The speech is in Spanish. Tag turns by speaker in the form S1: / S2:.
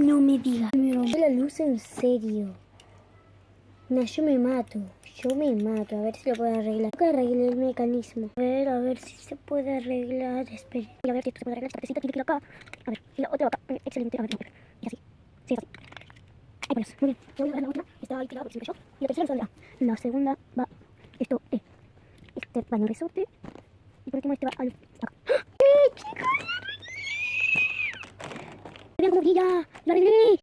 S1: No me digas. Me rompió la luz en serio. No, yo me mato. A ver si lo puedo arreglar. Tengo que arreglar el mecanismo. A ver si se puede arreglar. Espera. Y a ver si esto se puede arreglar. Esta piecita tiene que ir acá. A ver. Y la otra acá. Excelente. A ver, y así. Sí, es así. Ahí pones. Muy bien. Voy a agarrar la última. Está ahí tirada porque se me cayó. Y la tercera saldrá. La segunda va. Esto. Este va en el resorte. Y por último este va al. Acá. ¡Chicos! ¡Vean cómo brilla! ¡Lo arreglé!